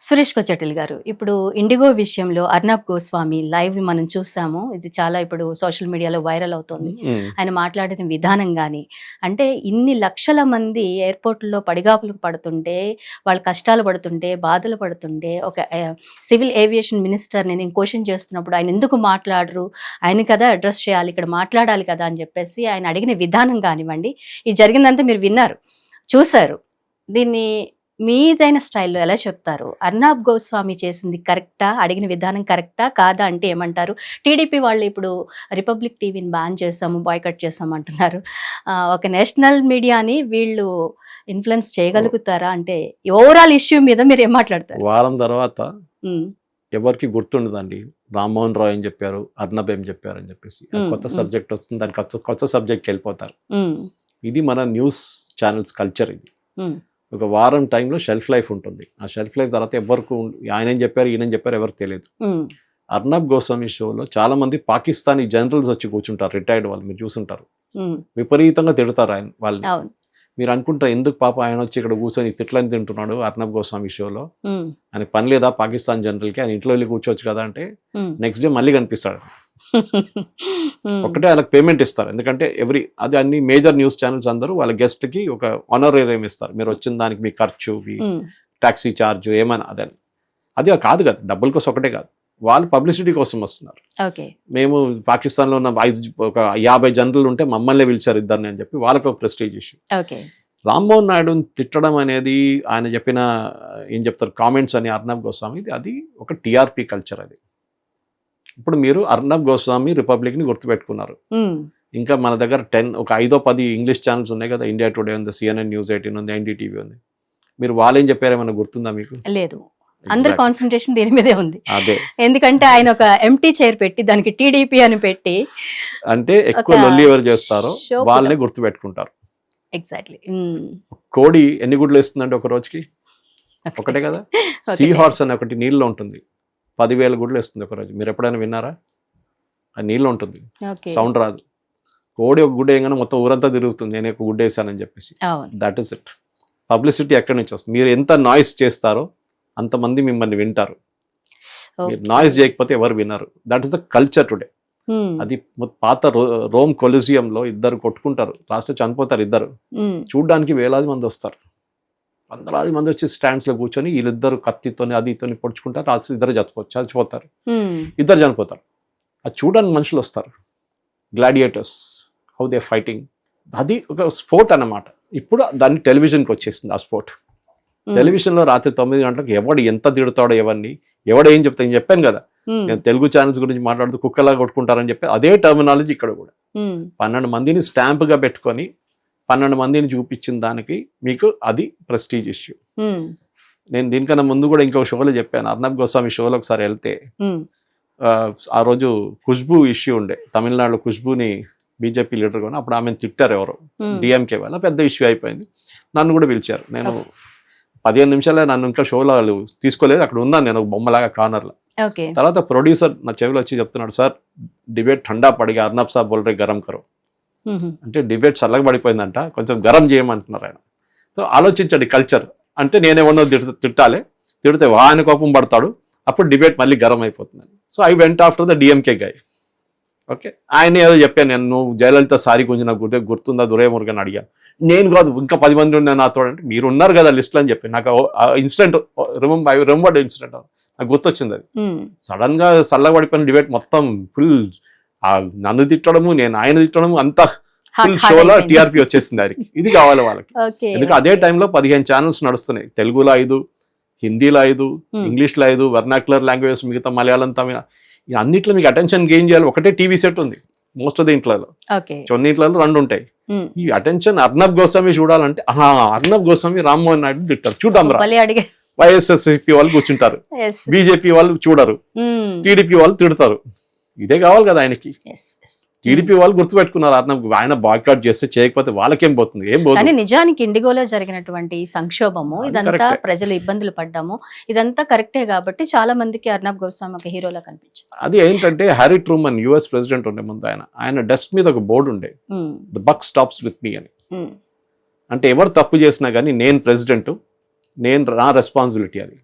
సురేష్ కొచ్చటిల్ గారు, ఇప్పుడు ఇండిగో విషయంలో అర్నబ్ గోస్వామి లైవ్ మనం చూసాము. ఇది చాలా ఇప్పుడు సోషల్ మీడియాలో వైరల్ అవుతోంది. ఆయన మాట్లాడిన విధానం గాని, అంటే ఇన్ని లక్షల మంది ఎయిర్‌పోర్ట్‌లో పడిగాపులకు పడుతుంటే, వాళ్ళు కష్టాలు పడుతుంటే, బాధలు పడుతుంటే, ఒక సివిల్ ఏవియేషన్ మినిస్టర్‌ని నేను క్వెషన్ చేస్తున్నప్పుడు ఆయన ఎందుకు మాట్లాడరు? ఆయన కదా అడ్రెస్ చేయాలి, ఇక్కడ మాట్లాడాలి కదా అని చెప్పేసి ఆయన అడిగిన విధానం కానివ్వండి, ఇది జరిగిందంతా మీరు విన్నారు, చూసారు. దీన్ని మీదైన స్టైల్‌లో ఎలా చెప్తారు? అర్నబ్ గోస్వామి చేసింది కరెక్టా? అడిగిన విధానం కరెక్టా? కాదా అంటే ఏమంటారు? టీడీపీ వాళ్ళు ఇప్పుడు రిపబ్లిక్ టీవీని బ్యాన్ చేసాము, బాయ్‌కట్ చేసాము అంటున్నారు. ఒక నేషనల్ మీడియాని వీళ్ళు ఇన్‌ఫ్లుయెన్స్ చేయగలుగుతారా? అంటే ఓవరాల్ ఇష్యూ మీద మీరేం మాట్లాడతారు? వారం తర్వాత హ్మ్. ఎవరికి గుర్తుండదండి. రామ్మోహన్ రావు ఏం చెప్పారు, అర్నబ్ ఏం చెప్పారు అని చెప్పేసి. కొత్త సబ్జెక్ట్ వస్తుంది, దానికి కొత్త సబ్జెక్ట్కి వెళ్ళిపోతారు. ఇది మన న్యూస్ ఛానల్స్ కల్చర్. ఇది ఒక వారం టైంలో షెల్ఫ్ లైఫ్ ఉంటుంది. ఆ షెల్ఫ్ లైఫ్ తర్వాత ఎవరికి ఆయన ఏం చెప్పారు, ఈయన చెప్పారు ఎవరికి తెలియదు. అర్నబ్ గోస్వామి షోలో చాలా మంది పాకిస్తానీ జనరల్స్ వచ్చి కూర్చుంటారు, రిటైర్డ్ వాళ్ళు, మీరు చూసుంటారు. విపరీతంగా తిడతారు ఆయన వాళ్ళని. మీరు అనుకుంటారు ఎందుకు పాప ఆయన వచ్చి ఇక్కడ కూర్చొని తిట్లని తింటున్నాడు అర్నబ్ గోస్వామి షోలో, ఆయనకు పని లేదా పాకిస్తాన్ జనరల్కి, ఆయన ఇంట్లో వెళ్ళి కూర్చోవచ్చు కదా అంటే నెక్స్ట్ డే మళ్ళీ కనిపిస్తాడు. ఒకటే వాళ్ళకి పేమెంట్ ఇస్తారు, ఎందుకంటే అది అన్ని మేజర్ న్యూస్ ఛానల్స్ అందరూ వాళ్ళ గెస్ట్కి ఒక ఆనరేరియం ఇస్తారు. మీరు వచ్చిన దానికి మీ ఖర్చు, మీ టాక్సీ ఛార్జ్ ఏమైనా అది కాదు కదా, డబ్బుల కోసం ఒకటే కాదు, వాళ్ళు పబ్లిసిటీ కోసం వస్తున్నారు. మేము పాకిస్తాన్లో ఉన్న ఒక 50 జనరల్ ఉంటే మమ్మల్ని పిలిచారు ఇద్దరిని అని చెప్పి వాళ్ళకి ఒక ప్రెస్టీజ్ ఇష్యూ. రామ్మోహన్ నాయుడుని తిట్టడం అనేది, ఆయన చెప్పిన ఏం చెప్తారు కామెంట్స్ అని అర్నబ్ గోస్వామి, అది ఒక టీఆర్పీ కల్చర్. అది ఇప్పుడు మీరు అర్నబ్ గోస్వామి రిపబ్లిక్ని గుర్తుపెట్టుకున్నారు. ఇంకా మన దగ్గర ఒక 5-10 ఇంగ్లీష్ ఛానల్స్ ఉన్నాయి కదా, ఇండియా టుడే ఉంది, CNN News 18 ఉంది, NDTV ఉంది. మీరు వాళ్ళేం చెప్పారేమన్నా గుర్తుందా మీకు? లేదు, అందరి కాన్సంట్రేషన్ దీని మీదే ఉంది. అదే, ఎందుకంటే ఆయన ఒక ఎంటీ చైర్ పెట్టి దానికి టీడీపీ అని పెట్టి, అంటే ఎక్కువ లొల్లి ఎవరు చేస్తారో వాళ్ళనే గుర్తుపెట్టుకుంటారు. ఎగ్జాక్ట్లీ. కోడి ఎన్ని గుడ్లు వేస్తుందంటే ఒక రోజుకి? ఒకటే కదా. సీ హార్స్ అని ఒకటి నీళ్ళలో ఉంటుంది, 10,000 గుడ్లు వేస్తుంది ఒక రోజు. మీరు ఎప్పుడైనా విన్నారా? అది నీళ్ళు ఉంటుంది, సౌండ్ రాదు. కోడి ఒక గుడ్డ వేయగానే మొత్తం ఊరంతా తిరుగుతుంది, నేను ఒక గుడ్డ వేసానని చెప్పేసి. That is it. పబ్లిసిటీ ఎక్కడి నుంచి వస్తుంది? మీరు ఎంత నాయిస్ చేస్తారో అంతమంది మిమ్మల్ని వింటారు. మీరు నాయిస్ చేయకపోతే ఎవరు వినరు. That is the culture today. అది పాత రోమ్ కొలిజియంలో ఇద్దరు కొట్టుకుంటారు, లాస్ట్ చనిపోతారు ఇద్దరు, చూడ్డానికి వేలాది మంది వస్తారు. వందలాది మంది వచ్చి స్టాండ్స్ లో కూర్చొని వీళ్ళిద్దరు కత్తితోని అదితోని పొడుచుకుంటారు, రాత్రి ఇద్దరు చచ్చిపోతారు, ఇద్దరు చనిపోతారు. అది చూడడానికి మనుషులు వస్తారు, గ్లాడియేటర్స్, హౌ దే ఫైటింగ్. అది ఒక స్పోర్ట్ అన్నమాట. ఇప్పుడు దాన్ని టెలివిజన్కి వచ్చేసింది ఆ స్పోర్ట్. టెలివిజన్లో రాత్రి 9 గంటలకు ఎవడు ఎంత తిడతాడో, ఎవడు ఏం చెప్తా, నేను చెప్పాను కదా, నేను తెలుగు ఛానల్స్ గురించి మాట్లాడుతూ కుక్కలా కొట్టుకుంటారని చెప్పి అదే టర్మినాలజీ ఇక్కడ కూడా. 12 మందిని స్టాంప్గా పెట్టుకొని 12 మందిని చూపించిన దానికి మీకు అది ప్రెస్టీజ్ ఇష్యూ. నేను దీనికన్నా ముందు కూడా ఇంకొక షోలో చెప్పాను, అర్నబ్ గోస్వామి షోలో ఒకసారి వెళ్తే ఆ రోజు ఖుష్బూ ఇష్యూ ఉండే, తమిళనాడులో ఖుష్బూని బీజేపీ లీడర్ కొని అప్పుడు ఆమెను తిట్టారు ఎవరు, డిఎంకే వల్ల పెద్ద ఇష్యూ అయిపోయింది. నన్ను కూడా పిలిచారు, నేను 15 నిమిషాలే, నన్ను ఇంకా షోలో వాళ్ళు తీసుకోలేదు, అక్కడ ఉన్నాను నేను ఒక బొమ్మలాగా కార్నర్లో. తర్వాత ప్రొడ్యూసర్ నా చెవిలో వచ్చి చెప్తున్నాడు, సార్ డిబేట్ ఠండా పడిగా అర్నబ్ సాబ్ బోల్ రే గరం కరో అంటే డిబేట్ చల్లగా పడిపోయిందంట, కొంచెం గరం చేయమంటున్నారు ఆయన. సో ఆలోచించండి కల్చర్ అంటే, నేనేమన్నా తిట్టాలి, తిడితే ఆయన కోపం పడతాడు, అప్పుడు డిబేట్ మళ్ళీ గరం అయిపోతుంది. So I went after the DMK guy. Okay, ఆయన ఏదో చెప్పాను నేను, నువ్వు జయలలిత సారీ గురించి నాకు గుర్తుందా దురైమురుగన్ అడిగా. నేను కాదు, ఇంకా 10 మంది ఉన్నారు నాతో అంటే, మీరు ఉన్నారు కదా లిస్ట్లో అని చెప్పి నాకు ఇన్సిడెంట్ రిమెంబర్డ్ ఇన్సిడెంట్ నాకు గుర్తొచ్చింది. అది సడన్ గా చల్లబడిపోయిన డిబేట్ మొత్తం ఫుల్ నన్ను తిట్టడము, నేను ఆయన తిట్టడము, అంతా ఫుల్ షోలో టీఆర్పీ వచ్చేసింది. అది ఇది కావాలి వాళ్ళకి. ఎందుకంటే అదే టైంలో 15 ఛానల్స్ నడుస్తున్నాయి, తెలుగులో 5, హిందీలో 5, ఇంగ్లీష్లో 5, వెర్నాక్యులర్ లాంగ్వేజెస్ మిగతా మలయాళం, తమిళ, అన్నిట్లో మీకు అటెన్షన్ గెయిన్ చేయాలి. ఒకటే టీవీ సెట్ ఉంది మోస్ట్ ఆఫ్ ద ఇంట్లలో, కొన్ని ఇంట్లలో 2 ఉంటాయి. ఈ అటెన్షన్ అర్నబ్ గోస్వామి చూడాలంటే, అర్నబ్ గోస్వామి రామ్మోహన్ నాయుడు తిట్టారు, చూద్దాం రా. వైఎస్ఎస్పీ వాళ్ళు కూర్చుంటారు, బీజేపీ వాళ్ళు చూడరు, టీడీపీ వాళ్ళు తిడతారు. ఇదే కావాలి కదా ఆయనకి. టీడీపీ వాళ్ళు గుర్తుపెట్టుకున్నారు, ఆయన బాయ్కాట్ చేస్తే చేయకపోతే వాళ్ళకేం పోతుంది, ఏం పోతుంది. నిజానికి ఇండిగోలో జరిగినటువంటి సంక్షోభము, ఇదంతా ప్రజలు ఇబ్బందులు పడ్డాము, ఇదంతా కరెక్టే కాబట్టి చాలా మందికి అర్నబ్ గోస్వామి ఒక హీరోలా కనిపించింది. అది ఏంటంటే హ్యారీ ట్రూమన్ US ప్రెసిడెంట్ ఉండే ముందు, ఆయన డెస్క్ మీద ఒక బోర్డు ఉండే, the buck stops with me అని. అంటే ఎవరు తప్పు చేసినా కానీ నేను ప్రెసిడెంట్, నా రెస్పాన్సిబిలిటీ అది.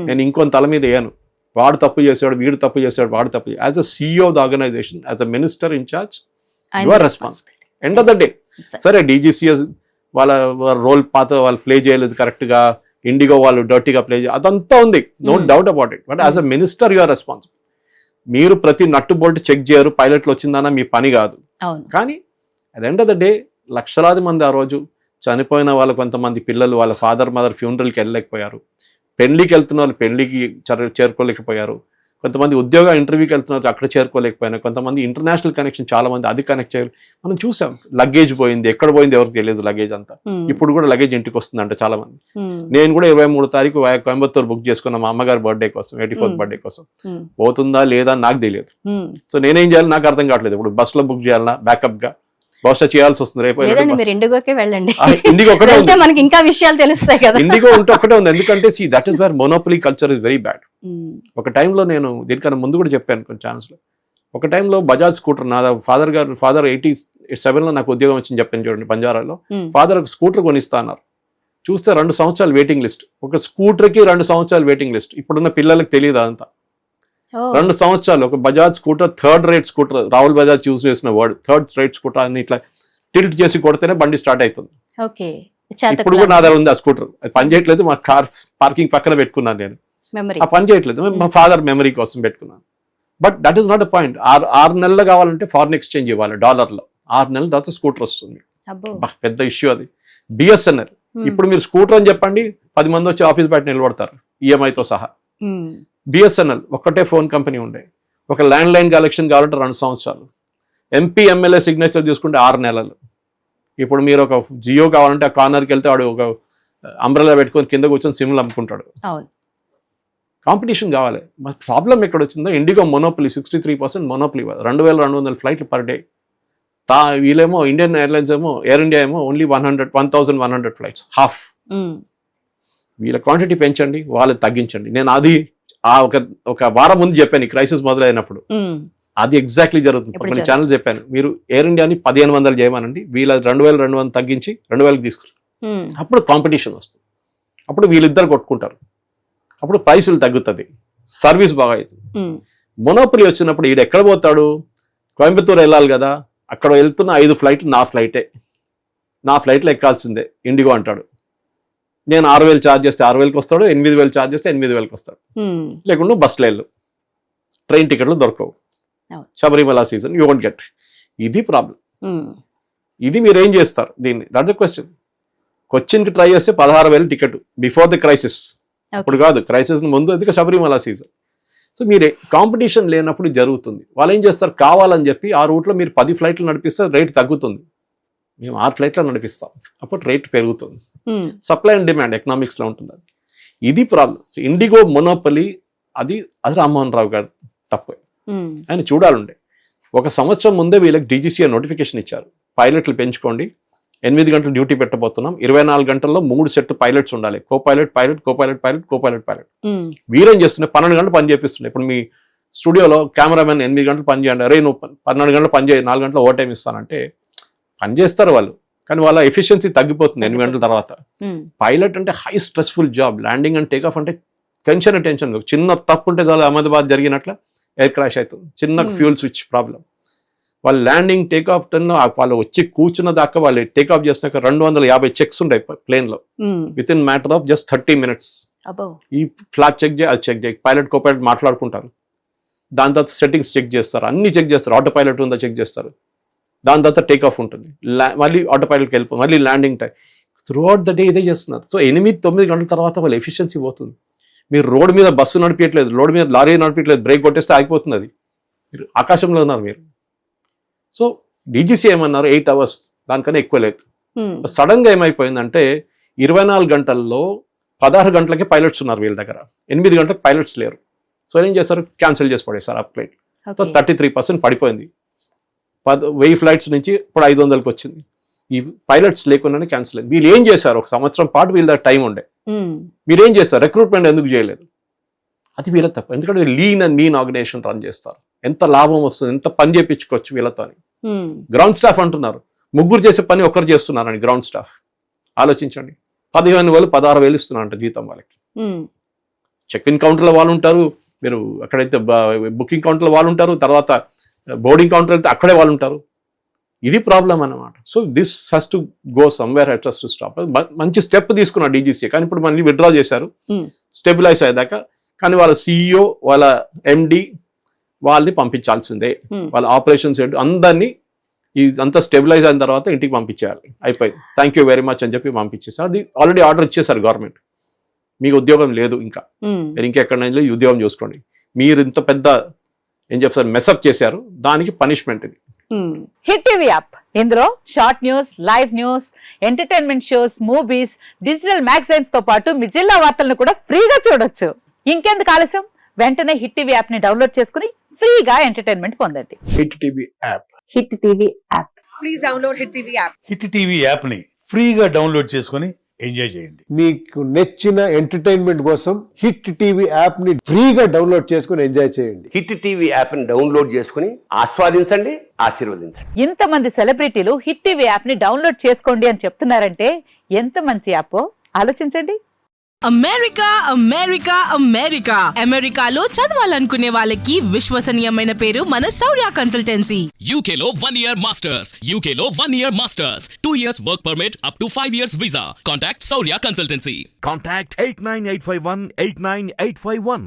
నేను ఇంకొంత తల మీద వేయను, వాడు తప్పు చేశాడు, వీడు తప్పు చేశాడు, వాడు తప్పు. As a CEO of the organisation, as a minister in charge, you are responsibility. End of the day సరే DGCS వాళ్ళ రోల్ పాత వాళ్ళు ప్లే చేయలేదు కరెక్ట్గా, ఇండిగో వాళ్ళు డర్టీగా ప్లే చేయాలి, అదంతా ఉంది, no doubt about it. But as a minister you are responsible. మీరు ప్రతి నట్టు బోల్ట్ చెక్ చేయరు, పైలట్లు వచ్చిందన్న మీ పని కాదు. కానీ at the end of the day లక్షలాది మంది ఆ రోజు చనిపోయిన వాళ్ళు, కొంతమంది పిల్లలు వాళ్ళ ఫాదర్ మదర్ ఫ్యూనరల్కి వెళ్ళలేకపోయారు, పెళ్లికి వెళ్తున్న వాళ్ళు పెళ్లికి చేరుకోలేకపోయారు, కొంతమంది ఉద్యోగ ఇంటర్వ్యూకి వెళ్తున్నారు అక్కడ చేరుకోలేకపోయినా, కొంతమంది ఇంటర్నేషనల్ కనెక్షన్ చాలా మంది అది కనెక్ట్ చేయాలి. మనం చూసాం లగేజ్ పోయింది, ఎక్కడ పోయింది ఎవరికి తెలియదు లగేజ్ అంతా. ఇప్పుడు కూడా లగేజ్ ఇంటికి వస్తుందంట చాలా మంది. నేను కూడా 23 తారీఖు కోయంబత్తూరు బుక్ చేసుకున్నా మా అమ్మగారి బర్త్డే కోసం, 84th బర్త్డే కోసం. పోతుందా లేదా నాకు తెలియదు. సో నేనేం చేయాలి నాకు అర్థం కావట్లేదు. ఇప్పుడు బస్ లో బుక్ చేయాలన్నా బ్యాకప్ గా బహుశా చేయాల్సి వస్తుంది. రేపు ఇండిగోకే వెళ్ళండి, ఇండిగో ఒకటే ఉంది, మనకి ఇంకా విషయాలు తెలుస్తాయి కదా. ఇండిగో ఉంటే ఒకటే ఉంది. ఎందుకంటే that is where monopoly culture is very bad. ఒక టైంలో నేను దీనికన్నా ముందు కూడా చెప్పాను కొన్ని ఛానల్స్ లో. ఒక టైంలో బజాజ్ స్కూటర్, నా ఫాదర్ 87లో నాకు ఉద్యోగం వచ్చింది చెప్పాను చూడండి బంజారాలో. ఫాదర్ ఒక స్కూటర్ కొనిస్తా అన్నారు. చూస్తే 2 సంవత్సరాలు వెయిటింగ్ లిస్ట్. ఒక స్కూటర్కి 2 సంవత్సరాలు వెయిటింగ్ లిస్ట్. ఇప్పుడున్న పిల్లలకి తెలియదు అదంతా. 2 సంవత్సరాలు ఒక Bajaj scooter, 3rd rate scooter, Rahul Bajaj use చేసిన వర్డ్ 3rd రేట్ స్కూటర్ అని ఇట్లా టిల్ట్ చేసి కొడితేనే బండి స్టార్ట్ అవుతుంది. ఇప్పుడు కూడా నా దగ్గర ఉంది ఆ స్కూటర్. అది పని చేయట్లేదు, మా కార్ పార్కింగ్ పక్కన పెట్టుకున్నాను నేను. ఆ పని చేయట్లేదు, మా ఫాదర్ మెమరీ కోసం పెట్టుకున్నాను. But that is not a point. 6 నెలలు కావాలంటే ఫారిన్ ఎక్స్చేంజ్ ఇవ్వాలి డాలర్లో. 6 నెలల తర్వాత స్కూటర్ వస్తుంది. పెద్ద ఇష్యూ అది. BSNL ఇప్పుడు మీరు స్కూటర్ అని చెప్పండి 10 మంది వచ్చి ఆఫీస్ బయట నిలబడతారు EMIతో సహా. BSNL ఒక్కటే ఫోన్ కంపెనీ ఉండే. ఒక ల్యాండ్ లైన్ కలెక్షన్ కావాలంటే 2 సంవత్సరాలు. MP MLA సిగ్నేచర్ తీసుకుంటే 6 నెలలు. ఇప్పుడు మీరు ఒక జియో కావాలంటే ఆ కార్నర్కి వెళ్తే వాడు ఒక అంబ్రెలా పెట్టుకొని కింద కూర్చొని సిమ్లు అమ్ముకుంటాడు. కాంపిటీషన్ కావాలి. మా ప్రాబ్లం ఎక్కడ వచ్చిందో, ఇండిగో మొనోపలీ 63% మొనోపలీ, 2200 ఫ్లైట్లు పర్ డే. వీళ్ళేమో ఇండియన్ ఎయిర్లైన్స్ ఏమో, ఎయిర్ ఇండియా ఏమో ఓన్లీ 1100 ఫ్లైట్స్, హాఫ్. వీళ్ళ క్వాంటిటీ పెంచండి, వాళ్ళని తగ్గించండి. నేను అది ఒక వారం ముందు చెప్పాను ఈ క్రైసిస్ మొదలైనప్పుడు. అది ఎగ్జాక్ట్లీ జరుగుతుంది. కొన్ని ఛానల్ చెప్పాను, మీరు ఎయిర్ ఇండియాని 1500 చేయమనండి, వీళ్ళ 2200 తగ్గించి 2000కి తీసుకురు. అప్పుడు కాంపిటీషన్ వస్తుంది, అప్పుడు వీళ్ళిద్దరు కొట్టుకుంటారు, అప్పుడు ప్రైసులు తగ్గుతుంది, సర్వీస్ బాగా అవుతుంది. మొనోపలి వచ్చినప్పుడు ఈడు ఎక్కడ పోతాడు? కోయంబత్తూరు వెళ్ళాలి కదా, అక్కడ వెళ్తున్న 5 ఫ్లైట్లు నా ఫ్లైట్లో ఎక్కాల్సిందే ఇండిగో అంటాడు. నేను 6000 ఛార్జ్ చేస్తే 6000కి వస్తాడు, 8000 ఛార్జ్ చేస్తే 8000కి వస్తాడు. లేకుండా బస్సులో వెళ్ళు, ట్రైన్ టికెట్లు దొరకవు. Sabarimala season you won't get. ఇది ప్రాబ్లం. ఇది మీరు ఏం చేస్తారు దీన్ని? That the question. కొచ్చిన్కి ట్రై చేస్తే 16,000 టికెట్ బిఫోర్ ది క్రైసిస్. అప్పుడు కాదు, క్రైసిస్ ముందు, అందుకే శబరిమల సీజన్. సో మీరే కాంపిటీషన్ లేనప్పుడు జరుగుతుంది. వాళ్ళు ఏం చేస్తారు, కావాలని చెప్పి ఆ రూట్లో మీరు 10 ఫ్లైట్లు నడిపిస్తే రేట్ తగ్గుతుంది. మేము 6 ఫ్లైట్లు నడిపిస్తాం, అప్పుడు రేట్ పెరుగుతుంది. సప్లై అండ్ డిమాండ్ ఎకనామిక్స్లో ఉంటుంది. ఇది ప్రాబ్లం. సో ఇండిగో మొనోపలి అది రామ్మోహన్ రావు గారు తప్పు. ఆయన చూడాలండే. 1 సంవత్సరం ముందే వీళ్ళకి DGCA నోటిఫికేషన్ ఇచ్చారు, పైలట్లు పెంచుకోండి, 8 గంటలు డ్యూటీ పెట్టబోతున్నాం, 24 గంటల్లో 3 సెట్ పైలట్స్ ఉండాలి, కో పైలట్, వీరేం చేస్తున్నాయి 12 గంటలు పని చేపిస్తున్నాయి. ఇప్పుడు మీ స్టూడియోలో కెమెరామెన్ 8 గంటలు పని చేయండి, అరే నువ్వు 14 గంటలు పని చేయి, 4 గంటలు ఓవర్ టైం ఇస్తానంటే పని చేస్తారు వాళ్ళు, కానీ వాళ్ళ ఎఫిషియన్సీ తగ్గిపోతుంది 8 గంటల తర్వాత. పైలట్ అంటే high stressful job. Landing and take off అంటే టెన్షన్. చిన్న తప్పు ఉంటే చాలా అహ్మదాబాద్ జరిగినట్ల ఎయిర్ క్రాష్ అవుతుంది, చిన్న ఫ్యూల్ స్విచ్ ప్రాబ్లం. వాళ్ళు ల్యాండింగ్ టేక్ ఆఫ్ వాళ్ళు వచ్చి కూర్చున్న దాకా వాళ్ళు టేక్ ఆఫ్ చేసినాక 250 చెక్స్ ఉంటాయి ప్లేన్ లో, with in matter of just 30 minutes. ఈ ఫ్లాప్ చెక్ చేయి, అది చెక్ చేయి, పైలట్ కో పైలట్ మాట్లాడుకుంటారు. దాని తర్వాత సెట్టింగ్స్ చెక్ చేస్తారు, అన్ని చెక్ చేస్తారు, ఆటో పైలట్ ఉందా చెక్ చేస్తారు. దాని తర్వాత టేక్ ఆఫ్ ఉంటుంది, మళ్ళీ ఆటో పైలట్కి వెళ్ళిపోయి మళ్ళీ landing time. Through out the day ఇదే చేస్తున్నారు. సో 8-9 గంటల తర్వాత వాళ్ళ ఎఫిషియన్సీ పోతుంది. మీరు రోడ్ మీద బస్సు నడిపించట్లేదు, రోడ్ మీద లారీ నడిపించట్లేదు, బ్రేక్ కొట్టేస్తే ఆగిపోతుంది. అది మీరు ఆకాశంలో ఉన్నారు మీరు. సో DGCA ఏమన్నారు 8 hours, దానికన్నా ఎక్కువ లేదు. సడన్ గా ఏమైపోయిందంటే 24 గంటల్లో 16 గంటలకే పైలట్స్ ఉన్నారు వీళ్ళ దగ్గర, 8 గంటలకు పైలట్స్ లేరు. సో ఏం చేస్తారు, క్యాన్సిల్ చేసి పడేస్తారు ఆ ఫ్లైట్. సో 33% పడిపోయింది. 1000 ఫ్లైట్స్ నుంచి ఇప్పుడు 500కి వచ్చింది. ఈ పైలట్స్ లేకుండానే క్యాన్సిల్ అయింది. వీళ్ళు ఏం చేశారు, 1 సంవత్సరం పాటు వీళ్ళ దగ్గర టైం ఉండే, మీరేం చేస్తారు, రిక్రూట్మెంట్ ఎందుకు చేయలేదు? అది వీళ్ళ తప్ప. ఎందుకంటే lean and mean organisation run చేస్తారు, ఎంత లాభం వస్తుంది, ఎంత పని చేయించుకోవచ్చు వీళ్ళతో అని. గ్రౌండ్ స్టాఫ్ అంటున్నారు, 3 చేసే పని 1 చేస్తున్నారని. గ్రౌండ్ స్టాఫ్ ఆలోచించండి, 15,000 16,000 ఇస్తున్నారంట జీతం వాళ్ళకి. చెక్ ఇన్ కౌంటర్లో వాళ్ళు ఉంటారు, మీరు అక్కడైతే బుకింగ్ కౌంటర్లో వాళ్ళు ఉంటారు, తర్వాత బోర్డింగ్ కౌంటర్ అయితే అక్కడే వాళ్ళు ఉంటారు. ఇది ప్రాబ్లం అన్నమాట. So this has to go somewhere, has to stop. మంచి స్టెప్ తీసుకున్నారు డీజీసీ, కానీ ఇప్పుడు మళ్ళీ విత్డ్రా చేశారు స్టెబిలైజ్ అయ్యేదాకా. కానీ వాళ్ళ సిఇఓ, వాళ్ళ ఎండి వాళ్ళని పంపించాల్సిందే, వాళ్ళ ఆపరేషన్స్ హెడ్ అందరినీ అంతా స్టెబిలైజ్ అయిన తర్వాత ఇంటికి పంపించేయాలి. అయిపోయింది, థ్యాంక్ యూ వెరీ మచ్ అని చెప్పి పంపించేసారు. అది ఆల్రెడీ ఆర్డర్ ఇచ్చేసారు గవర్నమెంట్. మీకు ఉద్యోగం లేదు, ఇంకా మీరు ఇంకెక్కడైనా ఉద్యోగం చూసుకోండి. మీరు ఇంత పెద్ద ఏం చెప్తారు మెసప్ చేశారు, దానికి పనిష్మెంట్ ఇది. హిట్ టీవీ యాప్, ఇందులో short news, live news, entertainment shows, movies, digital magazines తో పాటు మీ జిల్లా వార్తలను కూడా ఫ్రీగా చూడొచ్చు. ఇంకెందుకు ఆలస్యం, వెంటనే హిట్ టీవీ యాప్ ని డౌన్లోడ్ చేసుకుని ఫ్రీగా ఎంటర్టైన్మెంట్ పొందండి. Hit TV app, hit TV app, please download hit TV app. Hit TV app ని ఫ్రీగా డౌన్లోడ్ చేసుకొని ఎంజాయ్ చేయండి. మీకు నచ్చిన ఎంటర్టైన్మెంట్ కోసం హిట్ టీవీ యాప్ ని ఫ్రీగా డౌన్లోడ్ చేసుకుని ఎంజాయ్ చేయండి. హిట్ టీవీ యాప్ ని డౌన్లోడ్ చేసుకుని ఆస్వాదించండి, ఆశీర్వదించండి. ఇంతమంది సెలబ్రిటీలు హిట్ టీవీ యాప్ ని డౌన్లోడ్ చేసుకోండి అని చెప్తున్నారంటే ఎంత మంచి యాప్ ఆలోచించండి. అమెరికా అమెరికా అమెరికా అమెరికాలో చదవాలనుకునే వాళ్ళకి విశ్వసనీయమైన పేరు మన శౌర్య కన్సల్టెన్సీ. UK లో 1 year masters, UK లో 1 year masters, 2 years work permit up to 5 years visa. Contact Saurya Consultancy. Contact 89851 89851.